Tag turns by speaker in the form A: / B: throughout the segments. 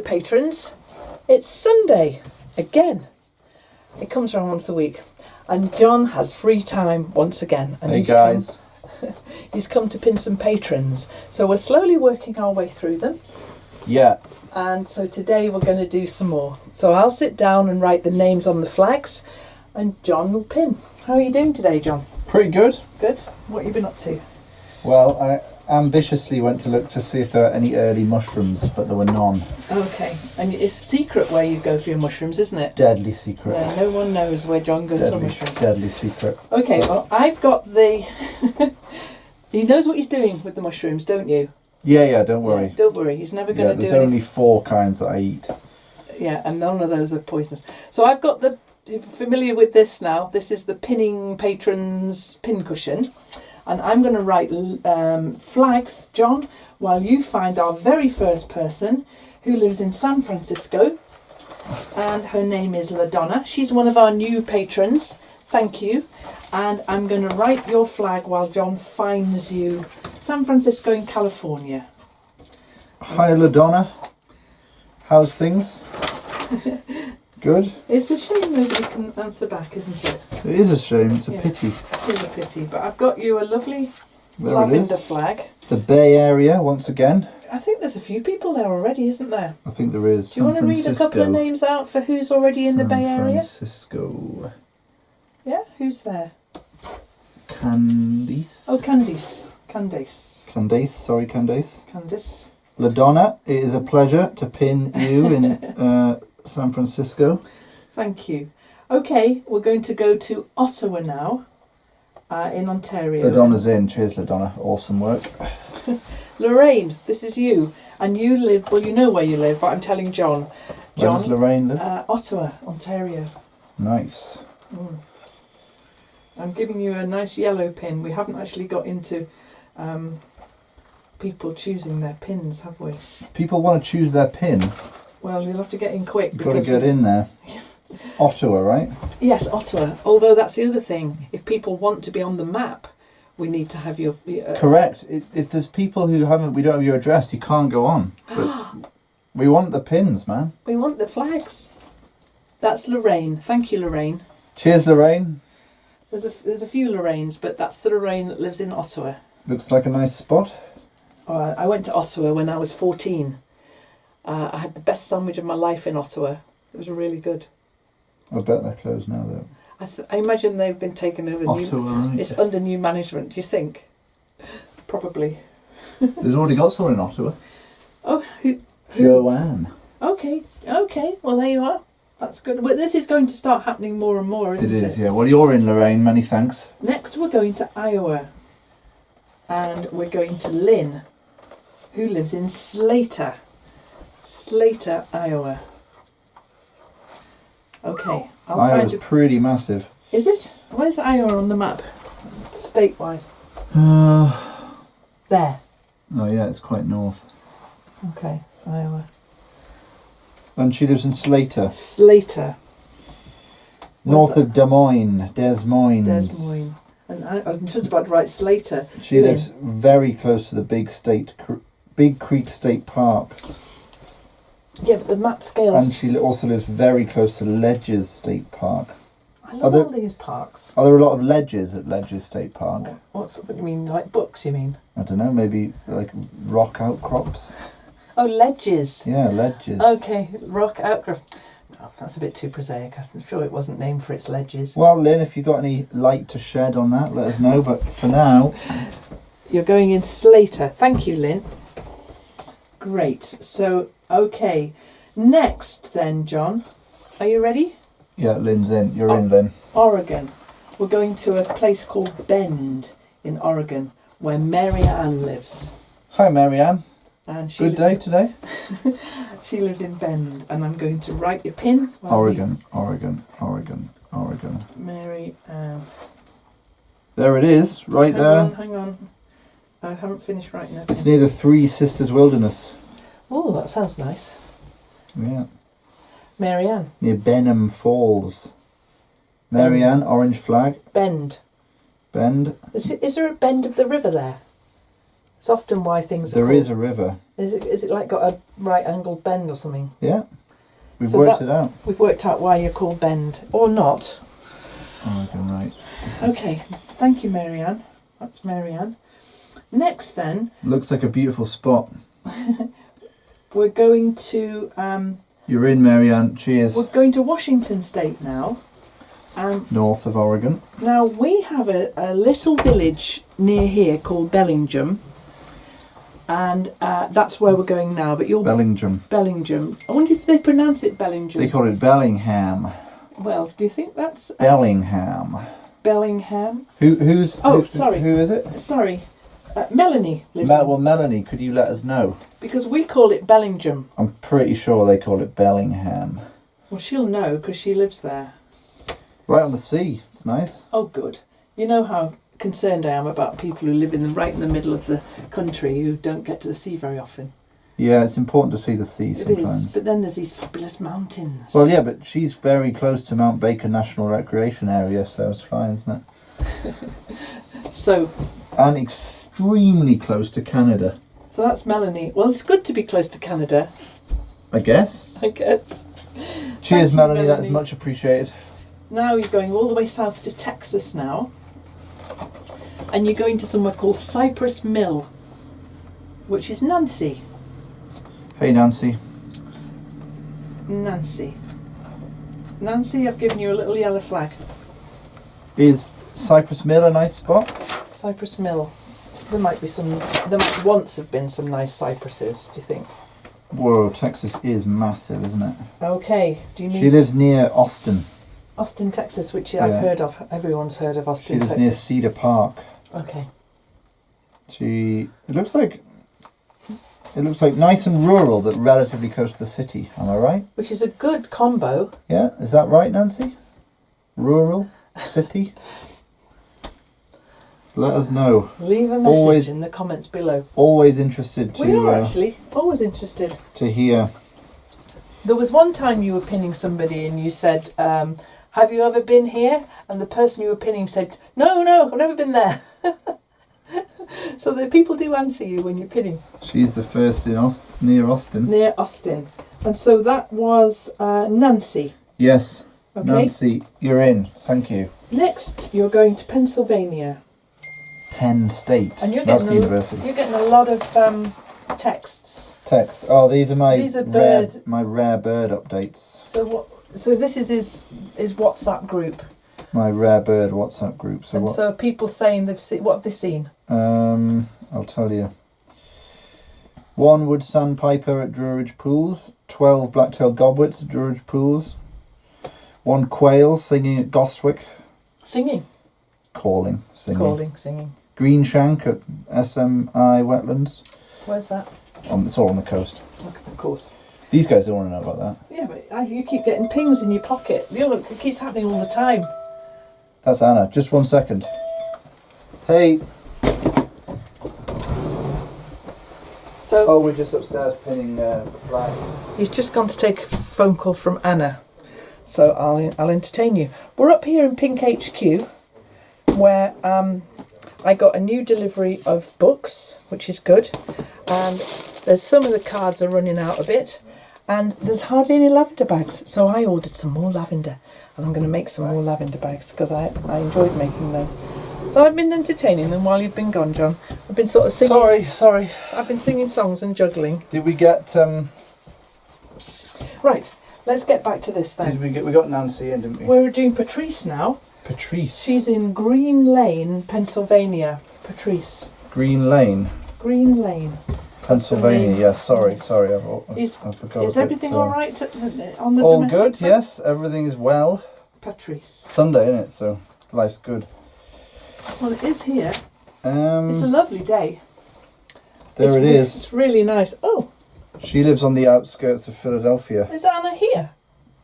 A: patrons. It's Sunday again. It comes around once a week, and John has free time once again. And
B: hey guys,
A: he's come to pin some patrons. So we're slowly working our way through them.
B: Yeah.
A: And so today we're going to do some more. So I'll sit down and write the names on the flags, and John will pin. How are you doing today, John?
B: Pretty good.
A: Good. What have you been up to?
B: Well, I ambitiously went to look to see if there are any early mushrooms, but there were none.
A: Okay. And it's secret where you go for your mushrooms, isn't it?
B: Deadly secret.
A: Yeah, no one knows where John goes for mushrooms.
B: Deadly secret.
A: Okay, so. Well, I've got the... He knows what he's doing with the mushrooms, don't you?
B: Yeah, don't worry.
A: Yeah, don't worry, he's never going to do
B: there's only 4 kinds that I eat.
A: Yeah, and none of those are poisonous. So I've got the... You're familiar with this now. This is the Pinning Patrons pin cushion. And I'm going to write flags, John, while you find our very first person who lives in San Francisco. And her name is LaDonna. She's one of our new patrons. Thank you. And I'm going to write your flag while John finds you San Francisco in California.
B: Hi, LaDonna. How's things? Good?
A: It's a shame nobody can answer back, isn't it?
B: It is a shame. It's a pity.
A: It is a pity. But I've got you a lovely
B: There
A: lavender flag.
B: The Bay Area, once again.
A: I think there's a few people there already, isn't there?
B: I think there is.
A: Do you want to read a couple of names out for who's already in the Bay Area?
B: San Francisco.
A: Yeah, who's there?
B: Candice.
A: Oh, Candice.
B: Sorry, Candice.
A: Candice.
B: LaDonna, it is a pleasure to pin you in San Francisco.
A: Thank you. Okay, we're going to go to Ottawa now, in Ontario.
B: LaDonna's in. Cheers, LaDonna. Awesome work.
A: Lorraine, this is you. And you live, well, you know where you live, but I'm telling John.
B: Where does Lorraine live?
A: Ottawa, Ontario.
B: Nice.
A: I'm giving you a nice yellow pin. We haven't actually got into people choosing their pins, have we?
B: People want to choose their pin.
A: Well, you'll have to get in quick.
B: You've got to get in there. Ottawa, right?
A: Yes, Ottawa. Although that's the other thing. If people want to be on the map, we need to have your...
B: Correct. If there's people who we don't have your address, you can't go on. But we want the pins, man.
A: We want the flags. That's Lorraine. Thank you, Lorraine.
B: Cheers, Lorraine.
A: There's a few Lorraines, but that's the Lorraine that lives in Ottawa.
B: Looks like a nice spot.
A: I went to Ottawa when I was 14. I had the best sandwich of my life in Ottawa. It was really good.
B: I bet they're closed now, though.
A: I imagine they've been taken over.
B: Ottawa, right?
A: It's under new management, do you think? Probably.
B: There's already got someone in Ottawa.
A: Oh, who?
B: Joanne.
A: Okay. Well, there you are. That's good. But this is going to start happening more and more, isn't it?
B: It is, yeah. Well, you're in, Lorraine. Many thanks.
A: Next, we're going to Iowa. And we're going to Lynn, who lives in Slater, Iowa. Okay,
B: Iowa's pretty massive.
A: Is it? Where's Iowa on the map, state-wise? There.
B: Oh yeah, it's quite north.
A: Okay, Iowa.
B: And she lives in Slater. North of Des Moines.
A: And I was just about to write Slater.
B: She lives very close to the Big Creek State Park.
A: Yeah, but the map scales...
B: And she also lives very close to Ledges State Park.
A: I love all these parks.
B: Are there a lot of ledges at Ledges State Park?
A: What do you mean, like books, you mean?
B: I don't know, maybe like rock outcrops?
A: Oh, ledges.
B: Yeah, ledges.
A: Okay, rock outcrop. Oh, that's a bit too prosaic. I'm sure it wasn't named for its ledges.
B: Well, Lynn, if you've got any light to shed on that, let us know. But for now...
A: You're going in Slater. Thank you, Lynn. Great. So, okay. Next then, John. Are you ready?
B: Yeah, Lynn's in. You're in, Lynn.
A: Oregon. We're going to a place called Bend in Oregon, where Mary Ann lives.
B: Hi, Mary Ann.
A: And
B: good day today.
A: She lives in Bend, and I'm going to write your pin.
B: Oregon.
A: Mary Ann.
B: There it is, right there.
A: Hang on. I haven't finished writing it.
B: It's near the Three Sisters Wilderness.
A: Oh, that sounds nice.
B: Yeah.
A: Mary Ann.
B: Near Benham Falls. Mary Ann, orange flag.
A: Bend.
B: Bend.
A: Is there a bend of the river there? It's often why things are
B: There
A: called...
B: is a river.
A: Is it like got a right angled bend or something?
B: Yeah. We've
A: So
B: worked
A: that-
B: it out.
A: We've worked out why you're called Bend. Or not.
B: Oh, okay, right.
A: Okay, thank you, Marianne. That's Marianne. Next then,
B: Looks like a beautiful spot.
A: we're going to
B: You're in, Marianne. Cheers.
A: we're going to Washington State now.
B: North of Oregon.
A: Now we have a little village near here called Bellingham, and that's where we're going now. But you're
B: Bellingham.
A: Bellingham. I wonder if they pronounce it Bellingham.
B: They call it Bellingham.
A: Well, do you think that's
B: Bellingham.
A: Bellingham?
B: Who's...
A: Oh,
B: who,
A: sorry.
B: Who is it?
A: Sorry, Melanie lives in-
B: Well, Melanie, could you let us know?
A: because we call it Bellingham.
B: I'm pretty sure they call it Bellingham.
A: Well, she'll know because she lives there.
B: Right on the sea. It's nice.
A: Oh, good. You know how concerned I am about people who live right in the middle of the country who don't get to the sea very often.
B: Yeah, it's important to see the sea
A: It
B: sometimes.
A: is, but then there's these fabulous mountains.
B: Well, yeah, but she's very close to Mount Baker National Recreation Area, so it's fine, isn't it?
A: So
B: And extremely close to Canada,
A: that's Melanie. Well, it's good to be close to Canada,
B: I guess.
A: I guess.
B: Cheers,
A: you,
B: Melanie. That's
A: Melanie.
B: much appreciated.
A: Now you're going all the way south to Texas now. And you're going to somewhere called Cypress Mill, which is Nancy.
B: Hey, Nancy.
A: Nancy, I've given you a little yellow flag.
B: Is Cypress Mill a nice spot?
A: Cypress Mill. There might once have been some nice cypresses, do you think?
B: Whoa, Texas is massive, isn't it?
A: Okay, do you need...
B: She lives near Austin.
A: Austin, Texas, which I've
B: Yeah.
A: heard of. Everyone's heard of
B: She
A: Austin,
B: lives near
A: Texas.
B: Cedar Park.
A: Okay.
B: It looks like nice and rural, but relatively close to the city. Am I right?
A: Which is a good combo.
B: Yeah, is that right, Nancy? Rural, city? Let us know.
A: Leave a message
B: Always-
A: in the comments below.
B: Always interested
A: We are
B: to
A: actually always interested.
B: hear.
A: There was one time you were pinning somebody and you said, have you ever been here? And the person you were pinning said, no, I've never been there. So the people do answer you when you're pinning.
B: She's the first in near Austin.
A: Near Austin. And so that was Nancy.
B: Yes,
A: Okay.
B: Nancy, you're in. Thank you.
A: Next, you're going to Pennsylvania.
B: Penn State.
A: And you're
B: That's
A: getting
B: the university.
A: You're getting a lot of texts.
B: Text. Oh, these are my
A: These are bird-
B: my rare bird updates.
A: So what? So this is his WhatsApp group.
B: My rare bird WhatsApp group. So
A: And
B: what?
A: so people saying they've seen. What have they seen?
B: I'll tell you. 1 wood sandpiper at Druridge Pools. 12 black-tailed godwits at Druridge Pools. 1 quail singing at Goswick.
A: Singing.
B: Singing.
A: Singing.
B: Green shank at SMI Wetlands.
A: Where's that?
B: It's all on the coast.
A: Okay, of course.
B: These guys don't want to know about that.
A: Yeah, but you keep getting pings in your pocket. It keeps happening all the time.
B: That's Anna. Just 1 second. Hey.
A: So
B: Oh, we're just upstairs pinning the flag.
A: he's just gone to take a phone call from Anna. So I'll entertain you. We're up here in Pink HQ, where I got a new delivery of books, which is good. And there's some of the cards are running out a bit, and there's hardly any lavender bags. So I ordered some more lavender, and I'm going to make some more lavender bags because I enjoyed making those. So I've been entertaining them while you've been gone, John. I've been sort of singing.
B: Sorry.
A: I've been singing songs and juggling.
B: Did we get
A: Right, let's get back to this then.
B: we got Nancy in, didn't we?
A: We're doing Patrice now.
B: Patrice.
A: She's in Green Lane, Pennsylvania. Patrice.
B: Green Lane,
A: Green Lane.
B: Pennsylvania. Yeah, sorry. I forgot.
A: Is everything all right on the
B: All
A: domestic
B: good.
A: front?
B: Yes, everything is well.
A: Patrice.
B: Sunday, isn't it? So life's good.
A: Well, it is here. It's a lovely day.
B: There it is.
A: It's really nice. Oh,
B: She lives on the outskirts of Philadelphia.
A: is Anna here?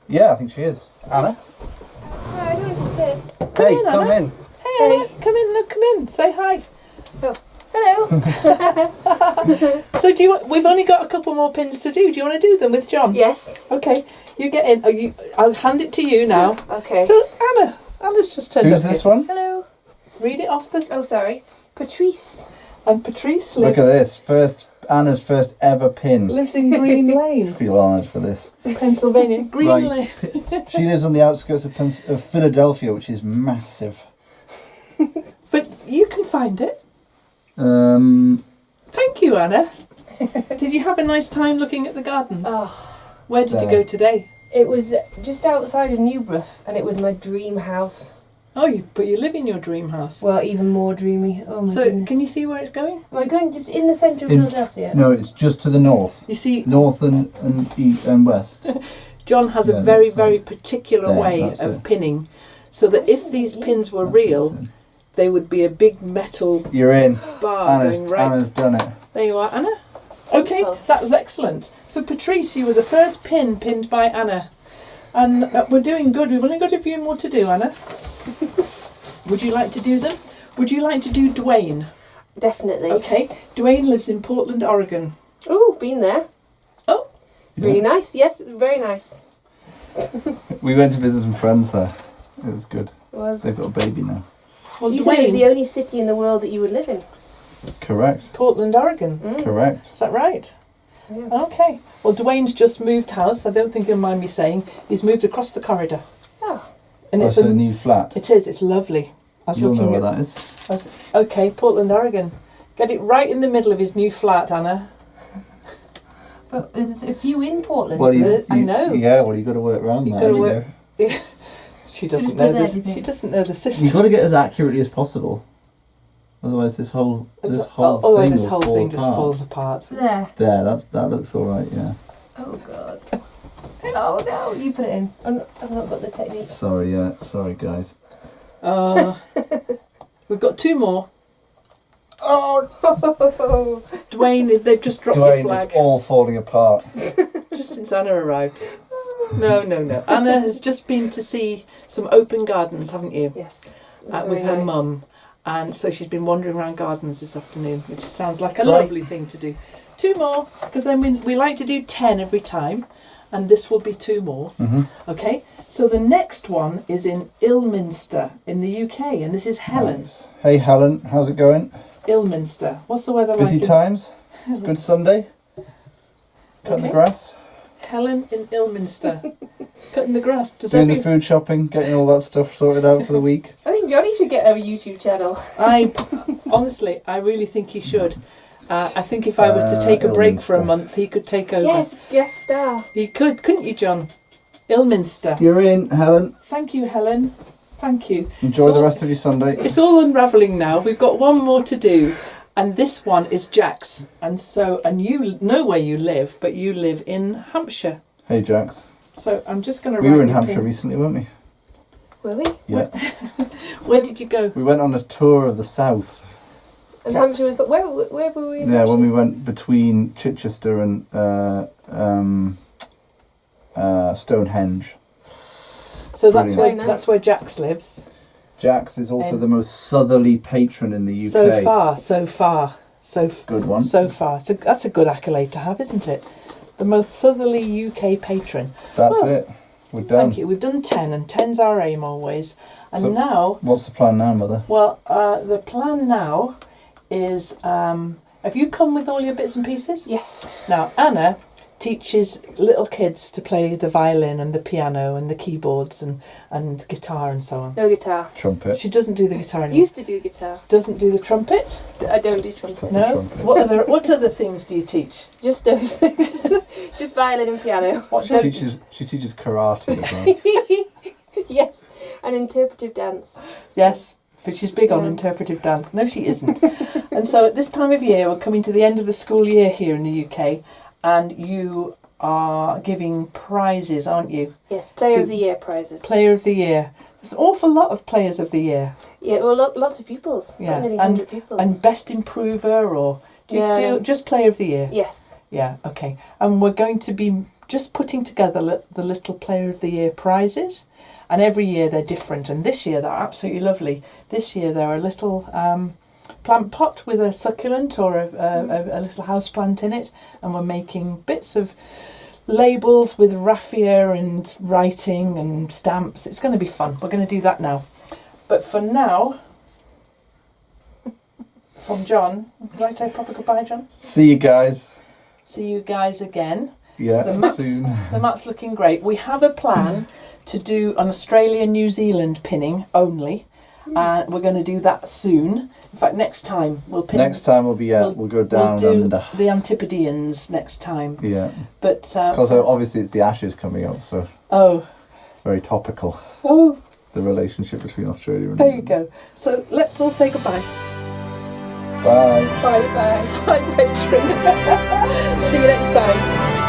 B: Yeah, I think she is. Anna.
A: Hi, who's there?
B: Hey,
A: in,
B: come
A: Anna.
B: in.
A: Hey, Anna, come in. No, come in. Say hi.
C: Hello.
A: So we've only got a couple more pins to do. Do you want to do them with John?
C: Yes.
A: Okay. You get in. I'll hand it to you now.
C: Okay.
A: So Anna's just turned
B: Who's
A: up
B: this
A: here.
B: one?
C: Hello.
A: Read it off the.
C: Oh, sorry. Patrice.
A: And Patrice
B: Look
A: lives,
B: at this. Anna's first ever pin.
A: lives in Green Lane,
B: Feel honoured for this.
A: Pennsylvania. Green
B: Right.
A: Lane.
B: She lives on the outskirts of Philadelphia, which is massive.
A: But you can find it.
B: Um,
A: Thank you, Anna. Did you have a nice time looking at the gardens?
C: Oh,
A: Where did you
B: There.
A: go today?
C: it was just outside of Newborough, and it was my dream house.
A: Oh, but you live in your dream house.
C: Well, even more dreamy. Oh my
A: So
C: goodness.
A: can you see where it's going?
C: Am I going just in the centre of
B: In-
C: Philadelphia?
B: no, it's just to the north.
A: You see,
B: North and east and west.
A: John has
B: Yeah,
A: a very,
B: that's
A: very
B: it.
A: particular
B: There,
A: way
B: that's
A: of
B: it.
A: pinning, so that if these pins were
B: That's what
A: real,
B: it said.
A: they would be a big metal
B: You're in.
A: bar
B: Anna's,
A: going right.
B: Anna's done it.
A: There you are, Anna. Okay,
C: Wonderful.
A: that was excellent. So Patrice, you were the first pin pinned by Anna, and we're doing good. We've only got a few more to do, Anna. Would you like to do them? Would you like to do Dwayne?
C: Definitely.
A: Okay, Dwayne lives in Portland, Oregon.
C: Oh, been there.
A: Oh,
C: Really
B: Yeah.
C: nice. Yes, very nice.
B: We went to visit some friends there. It was good.
C: It was.
B: They've got a baby now.
A: well,
C: You said it was the
A: Dwayne,
C: only city in the world that you would live in.
B: Correct.
A: Portland, Oregon.
C: Mm.
B: Correct.
A: Is that right?
C: Yeah.
A: Okay. Well, Dwayne's just moved house. I don't think he'll mind me saying he's moved across the corridor,
C: Oh,
A: and
B: That's
A: it's
B: a new flat.
A: It is. It's lovely. I was
B: You'll know
A: looking
B: where
A: at.
B: that is.
A: Okay, Portland, Oregon. Get it right in the middle of his new flat, Anna.
C: but there's a few in Portland.
B: Well,
A: I know.
B: Yeah, well, you've got to work around
A: You've
B: that.
A: gotta
B: haven't
A: work-
B: you?
A: She
C: Just
A: doesn't
C: put
A: know
C: it there,
A: this.
C: do you think?
A: She doesn't know the
B: You've
A: system.
B: got to get as accurately as possible. Otherwise, this whole
A: Otherwise,
B: thing
A: this
B: will
A: whole
B: fall
A: thing just
B: apart.
A: falls apart.
C: There.
B: There, that looks all right. Yeah.
C: Oh god. Oh no, you put it in. I've not got the technique.
B: Sorry, sorry, guys.
A: We've got two more.
C: Oh.
A: Dwayne, they've just dropped the
B: Dwayne,
A: flag
B: it's all falling apart.
A: just since Anna arrived. No. Anna has just been to see some open gardens, haven't you?
C: Yes.
A: With
C: Very
A: her
C: nice.
A: mum. And so she's been wandering around gardens this afternoon, which sounds like a
B: Right.
A: lovely thing to do. Two more, because then we like to do 10 every time, and this will be two more.
B: Mm-hmm.
A: Okay, so the next one is in Ilminster in the UK, and this is Helen.
B: Nice. Hey, Helen, how's it going?
A: Ilminster. What's the weather
B: Busy
A: like?
B: times? Good Sunday? Cutting the
A: Okay.
B: grass?
A: Helen in Ilminster. Cutting the grass. Does
B: Doing the
A: every-
B: food shopping? Getting all that stuff sorted out for the week?
C: I think Johnny should get a YouTube channel.
A: Honestly, I really think he should. I think if I was to take a break for a
B: Ilminster.
A: month, he could take over.
C: Yes, guest star.
A: He could, couldn't you, John? Ilminster.
B: You're in, Helen.
A: Thank you, Helen. Thank you.
B: Enjoy
A: So-
B: the rest of your Sunday.
A: It's all unravelling now. We've got one more to do. And this one is Jack's. And you know where you live, but you live in Hampshire.
B: Hey, Jax.
A: So I'm just going to
B: We were in Hampshire recently, weren't we?
C: Were we?
B: Yeah.
A: Where did you go?
B: We went on a tour of the south.
C: And Hampshire was. But where were we? In
B: Yeah, when
C: Hampshire?
B: we went between Chichester and Stonehenge.
A: So that's
B: Brilliant.
A: where that's where Jack's lives.
B: Jax is also
A: Um,
B: the most southerly patron in the UK.
A: So far.
B: Good one.
A: So far. So that's a good accolade to have, isn't it? The most southerly UK patron.
B: That's
A: Well,
B: it. We're done.
A: Thank you. We've done 10, and 10's our aim always. And
B: So-
A: now,
B: What's the plan now, Mother?
A: well, the plan now is, have you come with all your bits and pieces?
C: Yes.
A: Now, Anna teaches little kids to play the violin and the piano and the keyboards and guitar and so on.
C: No guitar.
B: Trumpet.
A: She doesn't do the guitar anymore.
C: Used to do guitar.
A: Doesn't do the trumpet?
C: I don't do trumpet.
A: No?
B: trumpet.
A: What other things do you teach?
C: Just those things. Just violin and piano.
A: What
B: She
A: don't-
B: teaches karate as well.
C: Yes. And interpretive dance.
A: Yes, but she's big on
C: Yeah.
A: interpretive dance. No, she isn't. And so at this time of year, we're coming to the end of the school year here in the UK, and you are giving prizes, aren't you?
C: Yes. Player
A: To-
C: of the Year prizes.
A: Player of the Year. There's an awful lot of Players of the Year.
C: Yeah. Well, lots of pupils.
A: Yeah,
C: Nearly
A: and-
C: 100 pupils.
A: And Best Improver, or do you
C: Yeah.
A: do just Player of the Year?
C: Yes.
A: Yeah, okay. And we're going to be just putting together the little Player of the Year prizes. And every year they're different. And this year they're absolutely lovely. This year they're a little plant pot with a succulent or a little house plant in it. And we're making bits of labels with raffia and writing and stamps. It's going to be fun. We're going to do that now. But for now, from John. Would you like to say proper goodbye, John?
B: See you guys.
A: See you guys again.
B: Yeah,
A: The map's,
B: soon.
A: the map's looking great. We have a plan to do an Australia-New Zealand pinning only. We're going to do that soon. In fact, next time we'll pin.
B: Next time we'll go down
A: We'll do
B: under.
A: the Antipodeans next time.
B: Yeah.
A: But
B: Because obviously it's the Ashes coming up, so
A: oh,
B: it's very topical.
A: oh,
B: The relationship between Australia and
A: there you
B: England.
A: go. So let's all say goodbye.
B: Bye.
A: Bye, bye, bye, patrons. See you next time.